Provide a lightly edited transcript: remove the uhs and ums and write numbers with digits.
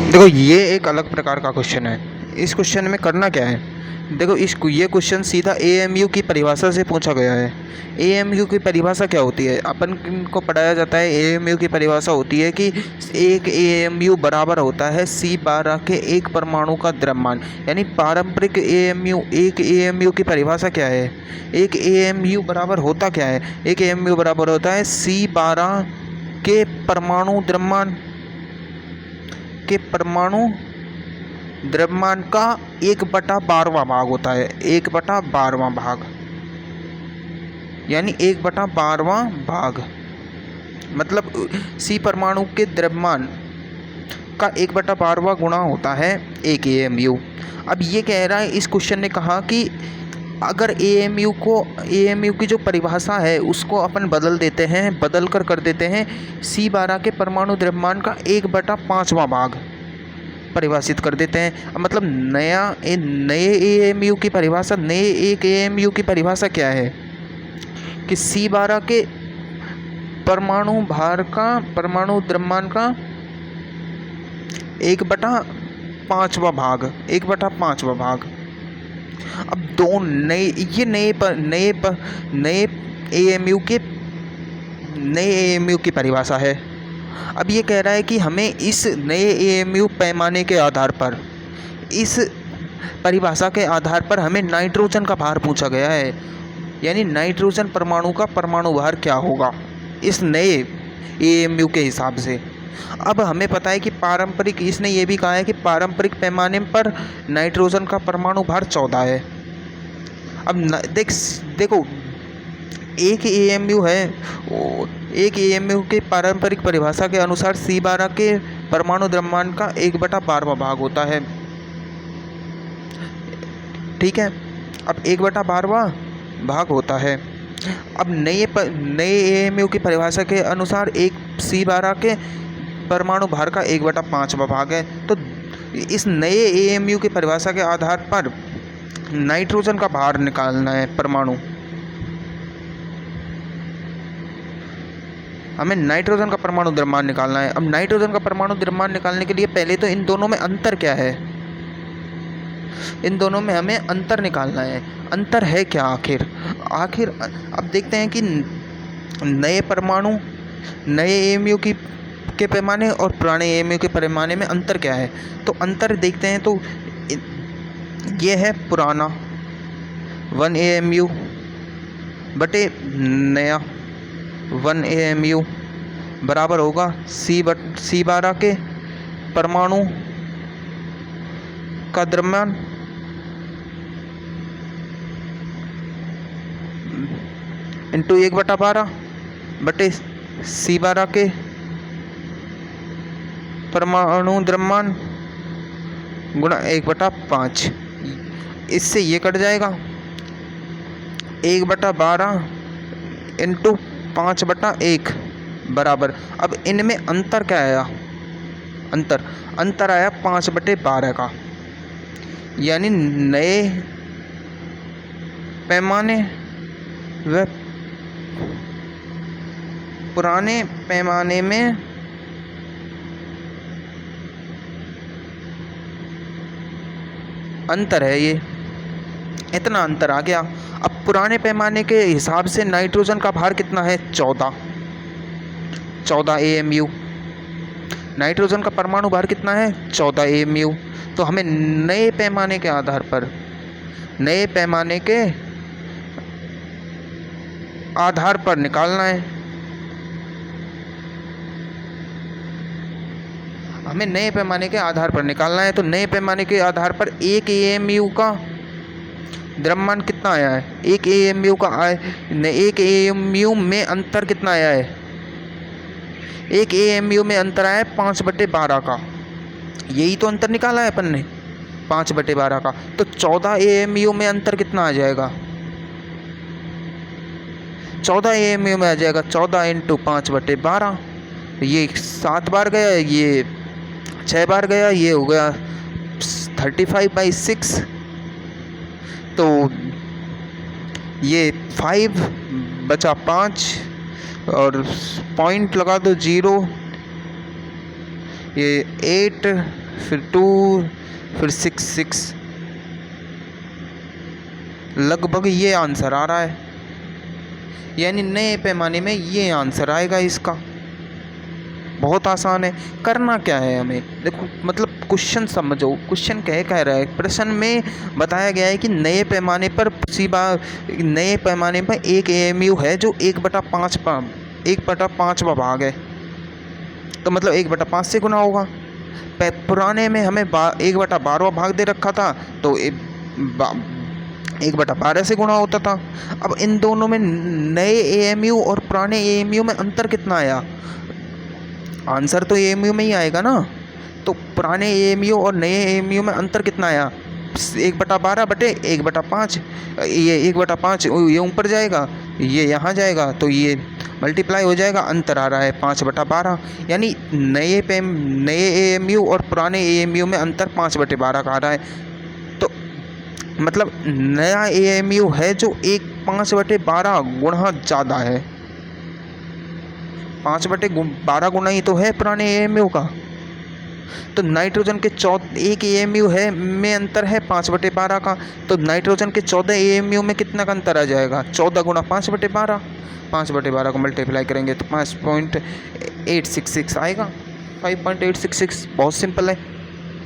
देखो ये एक अलग प्रकार का क्वेश्चन है। इस क्वेश्चन में करना क्या है, देखो ये क्वेश्चन सीधा एएमयू की परिभाषा से पूछा गया है। एएमयू की परिभाषा क्या होती है, अपन को पढ़ाया जाता है। एएमयू की परिभाषा होती है कि एक एएमयू बराबर होता है C12 के एक परमाणु का द्रव्यमान। यानी पारंपरिक एएमयू, एक एएमयू की परिभाषा क्या है, एक एएमयू बराबर होता क्या है, एक एएमयू बराबर होता है C12 के परमाणु द्रव्यमान का 1/12वां भाग होता है। 1/12वां भाग यानी 1/12वां भाग मतलब सी परमाणु के द्रव्यमान का 1/12वां गुणा होता है एक एएमयू। अब ये कह रहा है, इस क्वेश्चन ने कहा कि अगर एएमयू की जो परिभाषा है उसको अपन बदल देते हैं, कर देते हैं C12 के परमाणु द्रव्यमान का 1/5वां भाग परिभाषित कर देते हैं। मतलब नए एएमयू की परिभाषा, एक एएमयू की परिभाषा क्या है कि C12 के परमाणु द्रव्यमान का 1/5वां भाग। अब दो नए एएमयू की परिभाषा है। अब ये कह रहा है कि हमें इस नए एएमयू पैमाने के आधार पर, इस परिभाषा के आधार पर हमें नाइट्रोजन का भार पूछा गया है। यानी नाइट्रोजन परमाणु का परमाणु भार क्या होगा इस नए एएमयू के हिसाब से। अब हमें पता है कि इसने ये भी कहा है कि पारंपरिक पैमाने पर नाइट्रोजन का परमाणु भार 14 है। अब देखो एक एएमयू है, एक एएमयू के पारंपरिक परिभाषा के अनुसार C12 के परमाणु द्रव्यमान का 1/12वां भाग होता है। ठीक है, अब 1/12वां भाग होता है। अब नए एएमयू की परिभाषा के अनुसार एक C12 के परमाणु भार का 1/5वां भाग है। तो इस नए एएमयू की परिभाषा के आधार पर नाइट्रोजन का भार निकालना है परमाणु, हमें नाइट्रोजन का परमाणु द्रव्यमान निकालना है। अब नाइट्रोजन का परमाणु द्रव्यमान निकालने के लिए पहले तो इन दोनों में अंतर क्या है, इन दोनों में हमें अंतर निकालना है। अंतर है क्या आखिर अब देखते हैं कि नए एएमयू के पैमाने और पुराने एएमयू के पैमाने में अंतर क्या है। तो अंतर देखते हैं, तो ये है पुराना 1 एएमयू बटे नया 1 एएमयू बराबर होगा C12 के परमाणु का द्रव्यमान इंटू 1/12 बटे C12 के परमाणु द्रव्यमान गुणा 1/5। इससे ये कट जाएगा 1/12 इंटू 5/1 बराबर। अब इनमें अंतर क्या आया, अंतर आया 5/12 का। यानी नए पैमाने व पुराने पैमाने में अंतर है, ये इतना अंतर आ गया। अब पुराने पैमाने के हिसाब से नाइट्रोजन का भार कितना है, 14 एएमयू। नाइट्रोजन का परमाणु भार कितना है, 14 एएमयू। तो हमें नए पैमाने के आधार पर निकालना है। हमें नए पैमाने के आधार पर निकालना है। तो नए पैमाने के आधार पर एक एएमयू का द्रव्यमान कितना आया है, एक एएमयू में अंतर कितना आया है, एक एएमयू में अंतर आया है 5/12 का। यही तो अंतर निकाला है अपन ने, 5/12 का। तो 14 एएमयू में अंतर कितना आ जाएगा, 14 एएमयू में आ जाएगा 14 इंटू 5/12। ये 7 बार गया, ये 6 बार गया, ये हो गया 35/6। तो ये 5 बचा 5 और पॉइंट लगा दो 0, ये 8 फिर 2, फिर 6 6, लगभग ये आंसर आ रहा है, यानी नए पैमाने में ये आंसर आएगा इसका। बहुत आसान है। करना क्या है हमें, देखो मतलब क्वेश्चन समझो, क्वेश्चन कह रहा है, प्रश्न में बताया गया है कि नए पैमाने पर नए पैमाने पर एक एएमयू है जो 1/5वां भाग है, तो मतलब 1/5 से गुना होगा। पुराने में हमें 1/12वां भाग दे रखा था, तो 1/12 से गुणा होता था। अब इन दोनों में नए एएमयू और पुराने एएमयू में अंतर कितना आया, आंसर तो एएमयू में ही आएगा ना। तो पुराने एएमयू और नए एएमयू में अंतर कितना आया, 1/12 बटे 1/5। ये 1/5 ये ऊपर जाएगा, ये यहाँ जाएगा, तो ये मल्टीप्लाई हो जाएगा, अंतर आ रहा है 5/12। यानी नए एएमयू और पुराने एएमयू में अंतर 5/12 का आ रहा है। तो मतलब नया एएमयू है जो 5/12 गुना ज़्यादा है, 5/12 गुना ही तो है पुराने एएमयू का। तो नाइट्रोजन के एक एएमयू है में अंतर है 5/12 का, तो नाइट्रोजन के 14 एएमयू में कितना का अंतर आ जाएगा, 14 गुना 5/12। 5/12 को मल्टीप्लाई करेंगे तो 5.866 आएगा, 5.866। बहुत सिंपल है।